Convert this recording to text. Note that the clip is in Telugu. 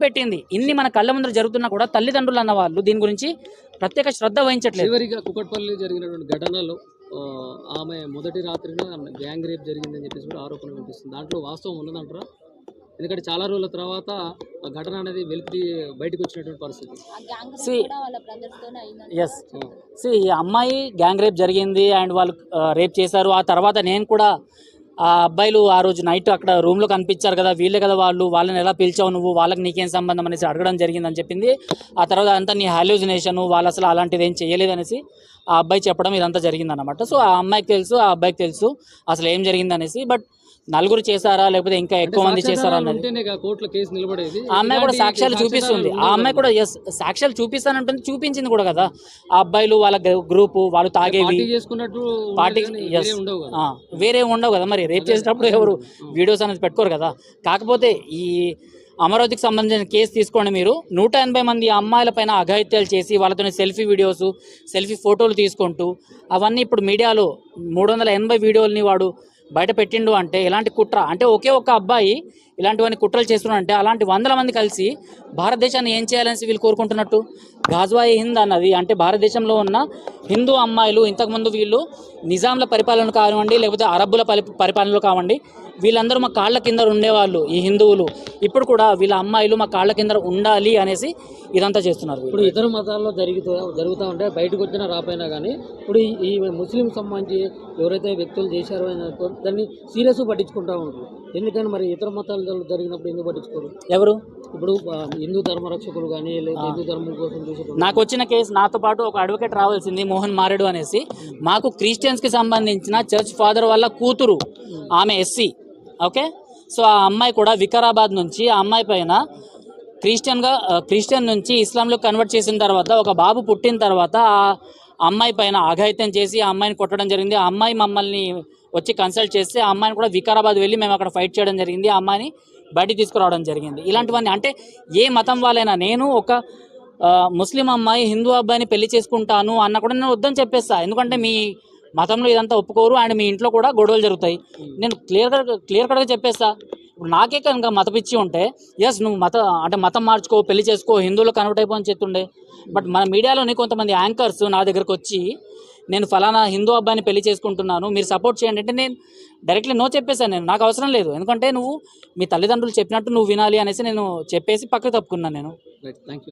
పెట్టింది. ఇన్ని మన కళ్ళ ముందర జరుగుతున్నా కూడా తల్లిదండ్రులు అన్న వాళ్ళు దీని గురించి ప్రత్యేక శ్రద్ధ వహించట్లేదు. చివరిగా కుకట్పల్లి జరిగినటువంటి ఘటనలో ఆమె మొదటి రాత్రిన గ్యాంగ్ రేప్ జరిగిందని చెప్పేసి కూడా ఆరోపణ వినిపిస్తుంది. దాంట్లో వాస్తవం ఉన్నదంటారా? ఎందుకంటే చాలా రోజుల తర్వాత ఆ ఘటన అనేది బయటకు వచ్చినటువంటి పరిస్థితి. ఈ అమ్మాయి గ్యాంగ్ రేప్ జరిగింది అండ్ వాళ్ళు రేప్ చేశారు. ఆ తర్వాత నేను కూడా ఆ అబ్బాయిలు ఆ రోజు నైట్ అక్కడ రూమ్లో కనిపించారు కదా, వీళ్ళే కదా వాళ్ళని ఎలా పిలిచావు నువ్వు, వాళ్ళకి నీకేం సంబంధం అనేసి అడగడం జరిగిందని చెప్పింది. ఆ తర్వాత అంతా నీ హాల్యూజినేషన్, వాళ్ళు అసలు అలాంటిది ఏం చేయలేదనేసి ఆ అబ్బాయి చెప్పడం ఇదంతా జరిగిందన్నమాట. సో ఆ అమ్మాయికి తెలుసు, ఆ అబ్బాయికి తెలుసు అసలు ఏం జరిగిందనేసి. బట్ నలుగురు చేశారా లేకపోతే ఇంకా ఎక్కువ మంది చేశారా అన్నది ఆ అమ్మాయి కూడా సాక్ష్యాలు చూపిస్తుంది. ఆ అమ్మాయి కూడా సాక్ష్యాలు చూపిస్తానంటుంది, చూపించింది కూడా కదా. ఆ అబ్బాయిలు వాళ్ళ గ్రూపు వాళ్ళు తాగేవి పార్టీ వేరే ఉండవు కదా. మరి రేప్ చేసేటప్పుడు ఎవరు వీడియోస్ అనేది పెట్టుకోరు కదా. కాకపోతే ఈ అమరావతికి సంబంధించిన కేసు తీసుకోండి మీరు. 180 మంది అమ్మాయిల పైన అఘాయిత్యాలు చేసి వాళ్ళతో సెల్ఫీ వీడియోస్, సెల్ఫీ ఫోటోలు తీసుకుంటూ అవన్నీ ఇప్పుడు మీడియాలో 380 వీడియోలని వాడు బయట పెట్టిండు అంటే ఎలాంటి కుట్ర అంటే, ఒకే ఒక్క అబ్బాయి ఇలాంటివన్నీ కుట్రలు చేస్తున్నాడంటే అలాంటి 100 మంది కలిసి భారతదేశాన్ని ఏం చేయాలని వీళ్ళు కోరుకుంటున్నట్టు. గాజ్వాయి హింద్ అన్నది అంటే భారతదేశంలో ఉన్న హిందూ అమ్మాయిలు ఇంతకుముందు వీళ్ళు నిజాంల పరిపాలన కానివ్వండి లేకపోతే అరబ్బుల పరిపాలనలో కావండి, వీళ్ళందరూ మా కాళ్ళ కింద ఉండేవాళ్ళు ఈ హిందువులు. ఇప్పుడు కూడా వీళ్ళ అమ్మాయిలు మా కాళ్ళ కింద ఉండాలి అనేసి ఇదంతా చేస్తున్నారు. ఇప్పుడు ఇతర మతాల్లో జరుగుతూ ఉంటే బయటకు వచ్చినా రాపోయినా కానీ ఇప్పుడు ఈ ముస్లిం సంబంధించి ఎవరైతే వ్యక్తులు చేశారో దాన్ని సీరియస్గా పట్టించుకుంటూ ఉంటారు. ఎందుకని మరి ఇతర మతాలు జరిగినప్పుడు ఎందుకు పట్టించుకోరు ఎవరు? ఇప్పుడు హిందూ ధర్మ రక్షకులు కానీ లేదా హిందూ ధర్మం కోసం చూసే నాకు వచ్చిన కేసు నాతో పాటు ఒక అడ్వకేట్ రావాల్సింది మోహన్ మారేడు అనేసి. మాకు క్రిస్టియన్స్కి సంబంధించిన చర్చ్ ఫాదర్ వాళ్ళ కూతురు, ఆమె ఎస్సీ. ఓకే, సో ఆ అమ్మాయి కూడా వికారాబాద్ నుంచి ఆ అమ్మాయి పైన క్రిస్టియన్ నుంచి ఇస్లాంలో కన్వర్ట్ చేసిన తర్వాత ఒక బాబు పుట్టిన తర్వాత ఆ అమ్మాయి పైన అఘాయిత్యం చేసి ఆ అమ్మాయిని కొట్టడం జరిగింది. ఆ అమ్మాయి మమ్మల్ని వచ్చి కన్సల్ట్ చేస్తే ఆ అమ్మాయిని కూడా వికారాబాద్ వెళ్ళి మేము అక్కడ ఫైట్ చేయడం జరిగింది. ఆ అమ్మాయిని బయటికి తీసుకురావడం జరిగింది. ఇలాంటివన్నీ అంటే ఏ మతం వాళ్ళైనా, నేను ఒక ముస్లిం అమ్మాయి హిందూ అబ్బాయిని పెళ్లి చేసుకుంటాను అన్న కూడా నేను వద్దని చెప్పేస్తా. ఎందుకంటే మీ మతంలో ఇదంతా ఒప్పుకోరు అండ్ మీ ఇంట్లో కూడా గొడవలు జరుగుతాయి. నేను క్లియర్ కట్గా చెప్పేస్తా. ఇప్పుడు నాకే కనుక మత పిచ్చి ఉంటే నువ్వు మతం మార్చుకో, పెళ్లి చేసుకో, హిందువులు కన్వర్ట్ అయిపో అని చెప్తుండే. బట్ మన మీడియాలోని కొంతమంది యాంకర్స్ నా దగ్గరకు వచ్చి నేను ఫలానా హిందూ అబ్బాయిని పెళ్లి చేసుకుంటున్నాను, మీరు సపోర్ట్ చేయండి అంటే నేను డైరెక్ట్లీ నో చెప్పేశాను. నాకు అవసరం లేదు, ఎందుకంటే నువ్వు మీ తల్లిదండ్రులు చెప్పినట్టు నువ్వు వినాలి అనేసి నేను చెప్పేసి పక్కకు తప్పుకున్నాను నేను. Thank you.